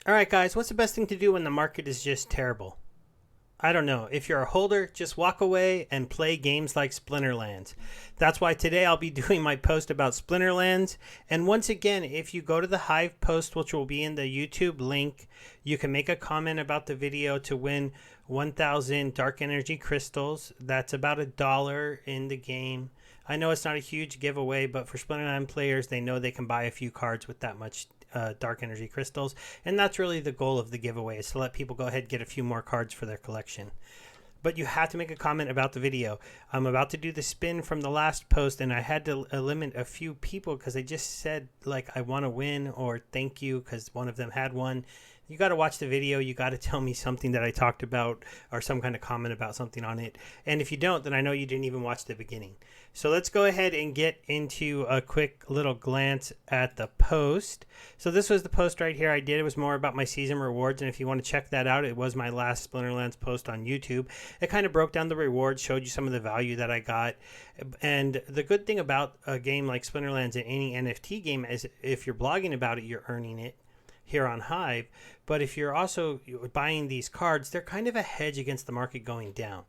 All right, guys, what's the best thing to do when the market is just terrible? I don't know. If you're a holder, just walk away and play games like Splinterlands. That's why today I'll be doing my post about Splinterlands. And once again, if you go to the Hive post, which will be in the YouTube link, you can make a comment about the video to win 1,000 dark energy crystals. That's about $1 in the game. I know it's not a huge giveaway, but for Splinterland players, they know they can buy a few cards with that much dark energy crystals, and that's really the goal of the giveaway, is to let people go ahead and get a few more cards for their collection. But you have to make a comment about the video. I'm about to do the spin from the last post, and I had to limit a few people because they just said, like, I want to win or thank you because one of them had one. You got to watch the video. You got to tell me something that I talked about or some kind of comment about something on it. And if you don't, then I know you didn't even watch the beginning. So let's go ahead and get into a quick little glance at the post. So this was the post right here I did. It was more about my season rewards. And if you want to check that out, it was my last Splinterlands post on YouTube. It kind of broke down the rewards, showed you some of the value that I got. And the good thing about a game like Splinterlands and any NFT game is if you're blogging about it, you're earning it here on Hive. But if you're also buying these cards, they're kind of a hedge against the market going down.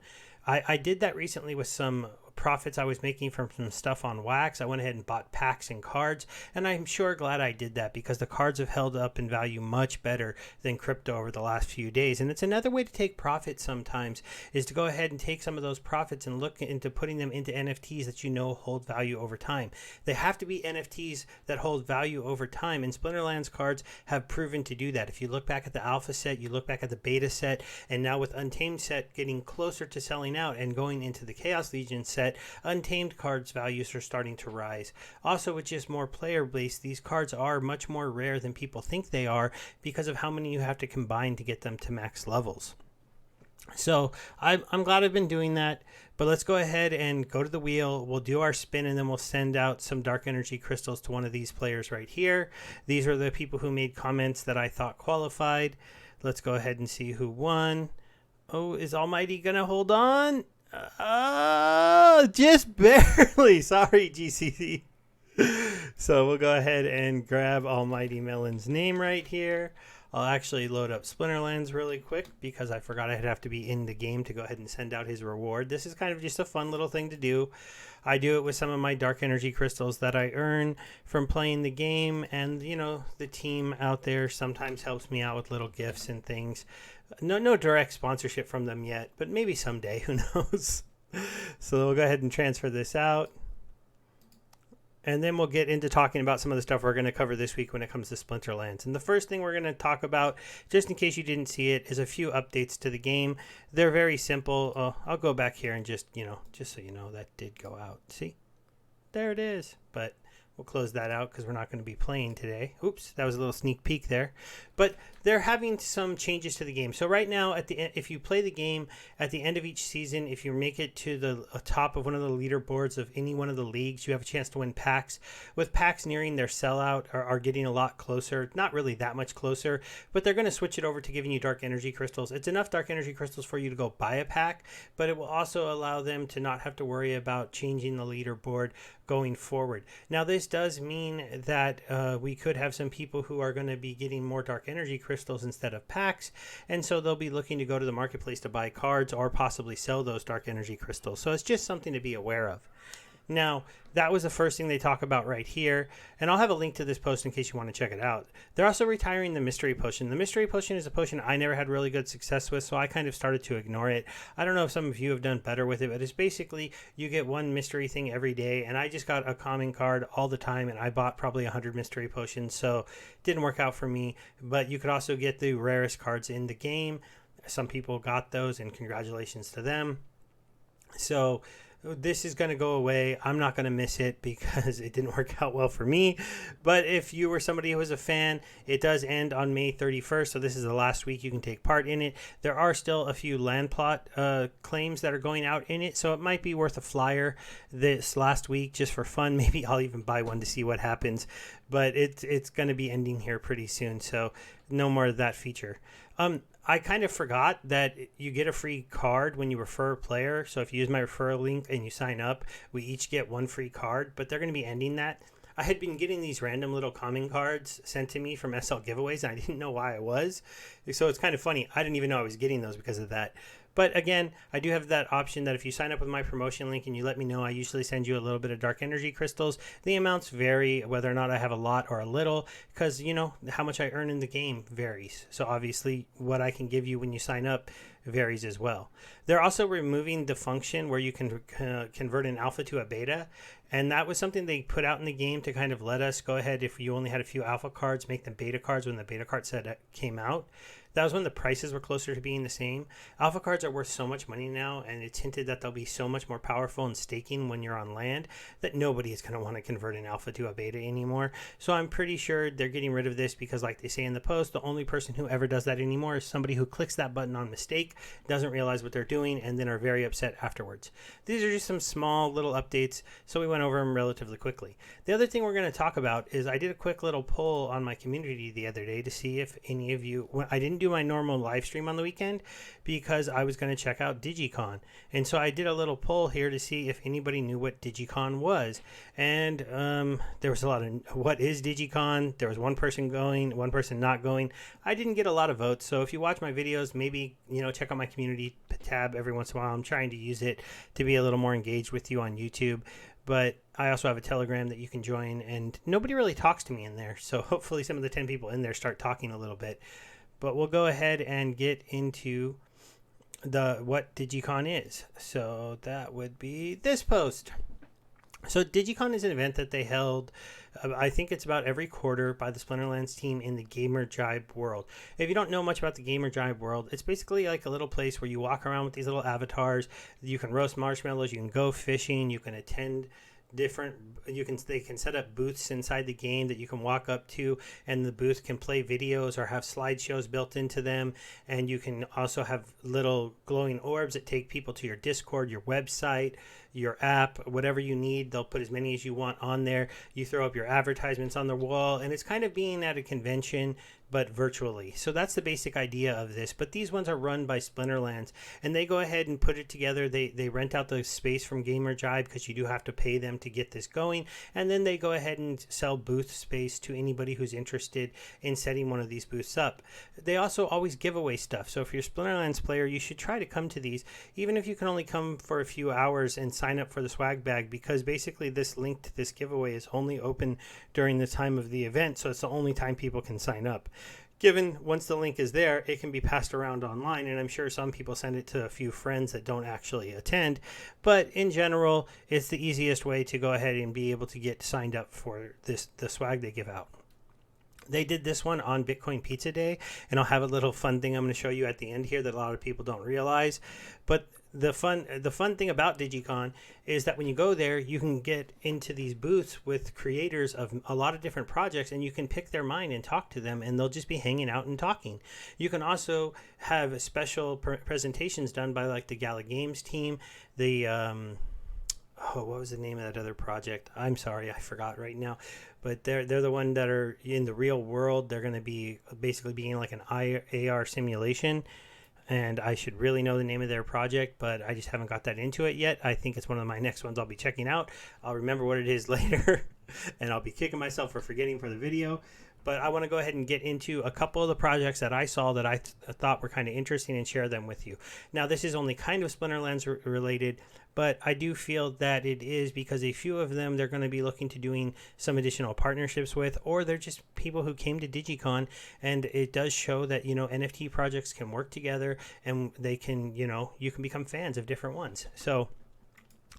I did that recently with some profits I was making from some stuff on Wax. I went ahead and bought packs and cards, and I'm sure glad I did that because the cards have held up in value much better than crypto over the last few days. And it's another way to take profit sometimes, is to go ahead and take some of those profits and look into putting them into NFTs that you know hold value over time. They have to be NFTs that hold value over time, and Splinterlands cards have proven to do that. If you look back at the alpha set, you look back at the beta set, and now with Untamed set getting closer to selling out and going into the Chaos Legion set, Untamed cards values are starting to rise. Also, with just more player base, these cards are much more rare than people think they are because of how many you have to combine to get them to max levels. So I'm glad I've been doing that, but let's go ahead and go to the wheel. We'll do our spin, and then we'll send out some dark energy crystals to one of these players right here. These are the people who made comments that I thought qualified. Let's go ahead and see who won. Oh, is Almighty gonna hold on? Just barely. Sorry, GCC. So we'll go ahead and grab Almighty Melon's name right here. I'll actually load up Splinterlands really quick because I forgot I'd have to be in the game to go ahead and send out his reward. This is kind of just a fun little thing to do. I do it with some of my dark energy crystals that I earn from playing the game, and you know, the team out there sometimes helps me out with little gifts and things. No direct sponsorship from them yet, but maybe someday, who knows. So we'll go ahead and transfer this out. And then we'll get into talking about some of the stuff we're going to cover this week when it comes to Splinterlands. And the first thing we're going to talk about, just in case you didn't see it, is a few updates to the game. They're very simple. I'll go back here and just so you know, that did go out. See? There it is. But we'll close that out because we're not going to be playing today. Oops, that was a little sneak peek there. But they're having some changes to the game. So right now, at the end, if you play the game at the end of each season, if you make it to the top of one of the leaderboards of any one of the leagues, you have a chance to win packs. With packs nearing their sellout, are getting a lot closer. Not really that much closer, but they're going to switch it over to giving you dark energy crystals. It's enough dark energy crystals for you to go buy a pack, but it will also allow them to not have to worry about changing the leaderboard going forward. Now, this does mean that we could have some people who are going to be getting more dark energy crystals instead of packs, and so they'll be looking to go to the marketplace to buy cards or possibly sell those dark energy crystals. So it's just something to be aware of. Now, that was the first thing they talk about right here, and I'll have a link to this post in case you want to check it out. They're also retiring the mystery potion. The mystery potion is a potion I never had really good success with, so I kind of started to ignore it. I don't know if some of you have done better with it, but it's basically you get one mystery thing every day, and I just got a common card all the time, and I bought probably 100 mystery potions, so it didn't work out for me. But you could also get the rarest cards in the game. Some people got those, and congratulations to them. So this is going to go away. I'm not going to miss it because it didn't work out well for me. But if you were somebody who was a fan, it does end on May 31st. So this is the last week you can take part in it. There are still a few land plot claims that are going out in it. So it might be worth a flyer this last week just for fun. Maybe I'll even buy one to see what happens. But it's going to be ending here pretty soon. So no more of that feature. I kind of forgot that you get a free card when you refer a player. So if you use my referral link and you sign up, we each get one free card, but they're going to be ending that. I had been getting these random little common cards sent to me from SL giveaways, and I didn't know why I was. So it's kind of funny. I didn't even know I was getting those because of that. But again, I do have that option that if you sign up with my promotion link and you let me know, I usually send you a little bit of dark energy crystals. The amounts vary whether or not I have a lot or a little, because how much I earn in the game varies. So obviously what I can give you when you sign up varies as well. They're also removing the function where you can convert an alpha to a beta, and that was something they put out in the game to kind of let us go ahead, if you only had a few alpha cards, make them beta cards when the beta card set came out. That was when the prices were closer to being the same. Alpha cards are worth so much money now, and it's hinted that they'll be so much more powerful in staking when you're on land that nobody is going to want to convert an alpha to a beta anymore. So I'm pretty sure they're getting rid of this because, like they say in the post, the only person who ever does that anymore is somebody who clicks that button on mistake, doesn't realize what they're doing, and then are very upset afterwards. These are just some small little updates, so we went over them relatively quickly. The other thing we're going to talk about is I did a quick little poll on my community the other day to see if any of you, I didn't do my normal live stream on the weekend because I was going to check out Dygycon, and so I did a little poll here to see if anybody knew what Dygycon was. And there was a lot of what is Dygycon. There was one person going, one person not going. I didn't get a lot of votes, so if you watch my videos, maybe check out my community tab every once in a while. I'm trying to use it to be a little more engaged with you on YouTube, but I also have a Telegram that you can join, and nobody really talks to me in there, so hopefully some of the 10 people in there start talking a little bit. But we'll go ahead and get into what Dygycon is. So that would be this post. So Dygycon is an event that they held, I think it's about every quarter, by the Splinterlands team in the Gamer Jibe world. If you don't know much about the Gamer Jibe world, it's basically like a little place where you walk around with these little avatars. You can roast marshmallows, you can go fishing, you can attend they can set up booths inside the game that you can walk up to, and the booth can play videos or have slideshows built into them. And you can also have little glowing orbs that take people to your Discord, your website, your app, whatever you need. They'll put as many as you want on there. You throw up your advertisements on the wall, and it's kind of being at a convention but virtually. So that's the basic idea of this. But these ones are run by Splinterlands, and they go ahead and put it together. They rent out the space from Gamer Jibe because you do have to pay them to get this going, and then they go ahead and sell booth space to anybody who's interested in setting one of these booths up. They also always give away stuff. So if you're a Splinterlands player, you should try to come to these, even if you can only come for a few hours and sign up for the swag bag, because basically this link to this giveaway is only open during the time of the event, so it's the only time people can sign up. Given once the link is there, it can be passed around online, and I'm sure some people send it to a few friends that don't actually attend, but in general, it's the easiest way to go ahead and be able to get signed up for the swag they give out. They did this one on Bitcoin Pizza Day, and I'll have a little fun thing I'm going to show you at the end here that a lot of people don't realize. But the fun thing about Dygycon is that when you go there, you can get into these booths with creators of a lot of different projects, and you can pick their mind and talk to them, and they'll just be hanging out and talking. You can also have special presentations done by like the Gala Games team, what was the name of that other project? I'm sorry, I forgot right now. But they're the one that are in the real world. They're going to be basically being like an AR simulation. And I should really know the name of their project, but I just haven't got that into it yet. I think it's one of my next ones I'll be checking out. I'll remember what it is later, and I'll be kicking myself for forgetting for the video. But I want to go ahead and get into a couple of the projects that I saw that I thought were kind of interesting and share them with you. Now, this is only kind of Splinterlands related, but I do feel that it is because a few of them they're going to be looking to doing some additional partnerships with, or they're just people who came to Dygycon, and it does show that, NFT projects can work together, and they can, you can become fans of different ones. So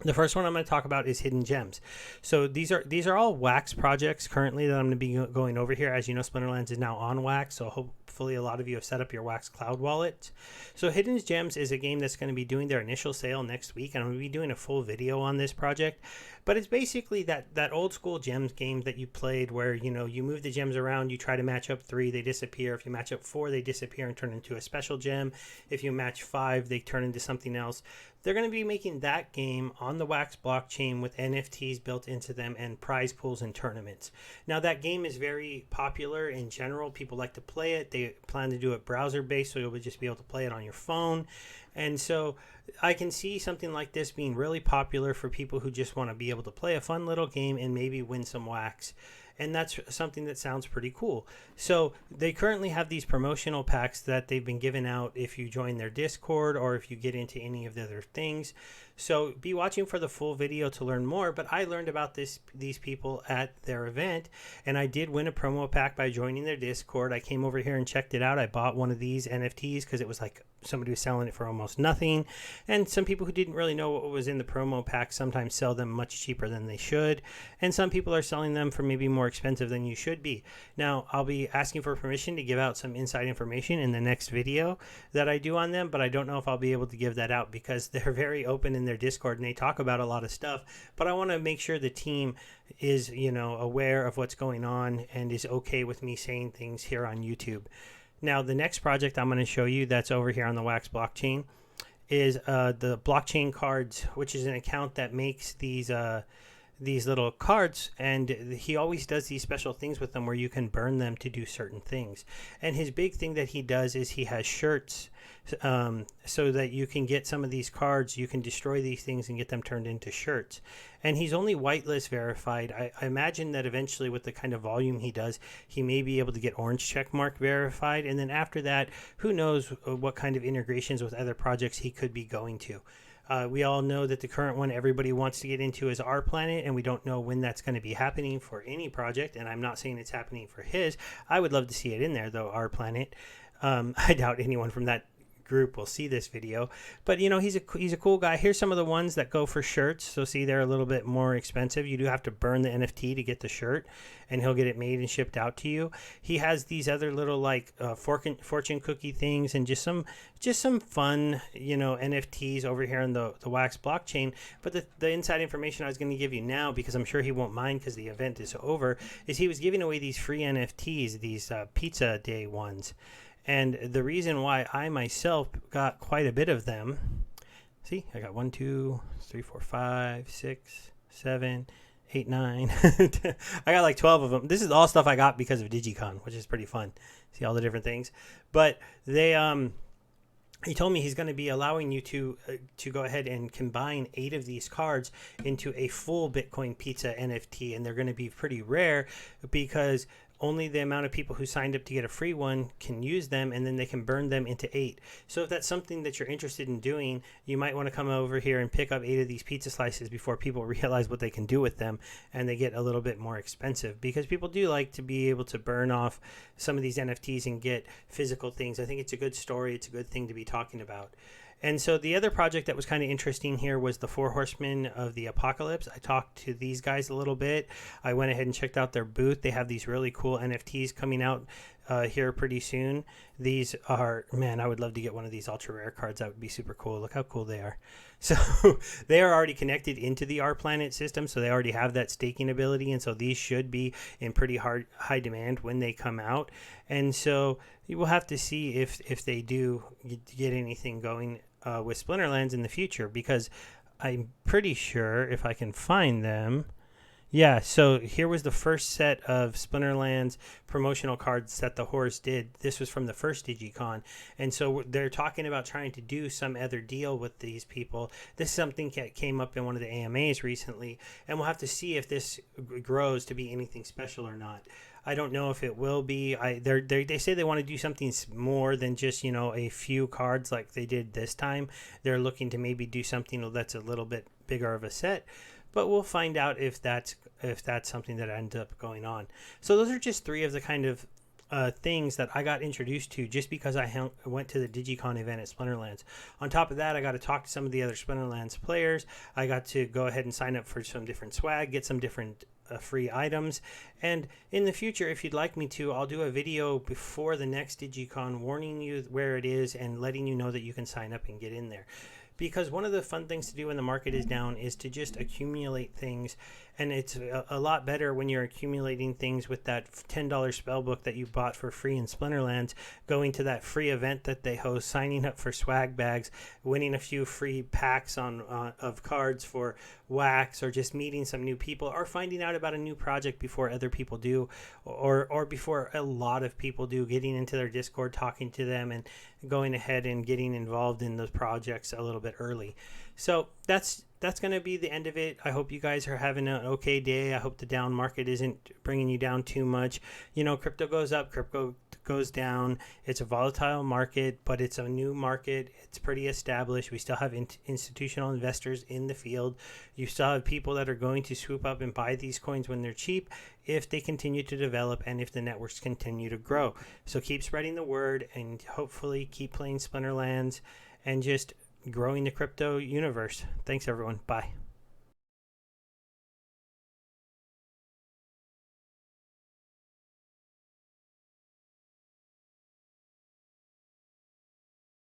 the first one I'm going to talk about is Hidden Gems. So these are all Wax projects currently that I'm going to be going over here. As you know, Splinterlands is now on Wax, so hopefully a lot of you have set up your Wax Cloud wallet. So Hidden Gems is a game that's going to be doing their initial sale next week, and I'm going to be doing a full video on this project. But it's basically that old school gems game that you played where, you move the gems around, you try to match up 3, they disappear. If you match up 4, they disappear and turn into a special gem. If you match 5, they turn into something else. They're going to be making that game on the Wax blockchain with NFTs built into them and prize pools and tournaments. Now, that game is very popular in general. People like to play it. They they plan to do it browser based, so you'll just be able to play it on your phone. And so I can see something like this being really popular for people who just want to be able to play a fun little game and maybe win some wax. And that's something that sounds pretty cool. So they currently have these promotional packs that they've been giving out if you join their Discord or if you get into any of the other things. So be watching for the full video to learn more. But I learned about these people at their event, and I did win a promo pack by joining their Discord. I came over here and checked it out. I bought one of these NFTs because it was like somebody was selling it for almost nothing. And some people who didn't really know what was in the promo pack sometimes sell them much cheaper than they should. And some people are selling them for maybe more expensive than you should be. Now, I'll be asking for permission to give out some inside information in the next video that I do on them, but I don't know if I'll be able to give that out because they're very open in their Discord and they talk about a lot of stuff. But I want to make sure the team is, aware of what's going on and is okay with me saying things here on YouTube. Now, the next project I'm going to show you that's over here on the Wax blockchain is the blockchain cards, which is an account that makes these little cards, and he always does these special things with them where you can burn them to do certain things. And his big thing that he does is he has shirts so that you can get some of these cards, you can destroy these things and get them turned into shirts. And he's only whitelist verified. I imagine that eventually with the kind of volume he does, he may be able to get orange checkmark verified. And then after that, who knows what kind of integrations with other projects he could be going to. We all know that the current one everybody wants to get into is Our Planet, and we don't know when that's going to be happening for any project, and I'm not saying it's happening for his. I would love to see it in there, though, Our Planet. I doubt anyone from that group will see this video, but he's a cool guy. Here's some of the ones that go for shirts. So see, they're a little bit more expensive. You do have to burn the NFT to get the shirt, and he'll get it made and shipped out to you. He has these other little like fortune cookie things and just some fun NFTs over here on the Wax blockchain. But the inside information I was going to give you now, because I'm sure he won't mind because the event is over, is he was giving away these free NFTs, these pizza day ones. And the reason why I myself got quite a bit of them, see, I got 1, 2, 3, 4, 5, 6, 7, 8, 9. I got like 12 of them. This is all stuff I got because of Dygycon, which is pretty fun. See all the different things. But they he told me he's going to be allowing you to go ahead and combine 8 of these cards into a full Bitcoin pizza NFT, and they're going to be pretty rare because only the amount of people who signed up to get a free one can use them, and then they can burn them into 8. So if that's something that you're interested in doing, you might want to come over here and pick up 8 of these pizza slices before people realize what they can do with them, and they get a little bit more expensive because people do like to be able to burn off some of these NFTs and get physical things. I think it's a good story. It's a good thing to be talking about. And so the other project that was kind of interesting here was the 4 Horsemen of the Apocalypse. I talked to these guys a little bit. I went ahead and checked out their booth. They have these really cool NFTs coming out here pretty soon. These are, man, I would love to get one of these ultra rare cards. That would be super cool. Look how cool they are. So they are already connected into the Our Planet system, so they already have that staking ability, and so these should be in pretty high demand when they come out. And so you will have to see if they do get anything going with Splinterlands in the future, because I'm pretty sure if I can find them. Yeah, so here was the first set of Splinterlands promotional cards that the Horse did. This was from the first Dygycon. And so they're talking about trying to do some other deal with these people. This is something that came up in one of the AMAs recently, and we'll have to see if this grows to be anything special or not. I don't know if it will be. They say they want to do something more than just, a few cards like they did this time. They're looking to maybe do something that's a little bit bigger of a set. But we'll find out if that's something that ends up going on. So those are just 3 of the kind of things that I got introduced to just because I went to the Dygycon event at Splinterlands. On top of that, I got to talk to some of the other Splinterlands players. I got to go ahead and sign up for some different swag, get some different free items. And in the future, if you'd like me to, I'll do a video before the next Dygycon warning you where it is and letting you know that you can sign up and get in there. Because one of the fun things to do when the market is down is to just accumulate things And it's a lot better when you're accumulating things with that $10 spell book that you bought for free in Splinterlands, going to that free event that they host, signing up for swag bags, winning a few free packs of cards for wax, or just meeting some new people, or finding out about a new project before other people do, or before a lot of people do, getting into their Discord, talking to them, and going ahead and getting involved in those projects a little bit early. So that's going to be the end of it. I hope you guys are having an okay day. I hope the down market isn't bringing you down too much. Crypto goes up, crypto goes down. It's a volatile market, but it's a new market. It's pretty established. We still have institutional investors in the field. You still have people that are going to swoop up and buy these coins when they're cheap if they continue to develop and if the networks continue to grow. So keep spreading the word, and hopefully keep playing Splinterlands and just growing the crypto universe. Thanks, everyone. Bye.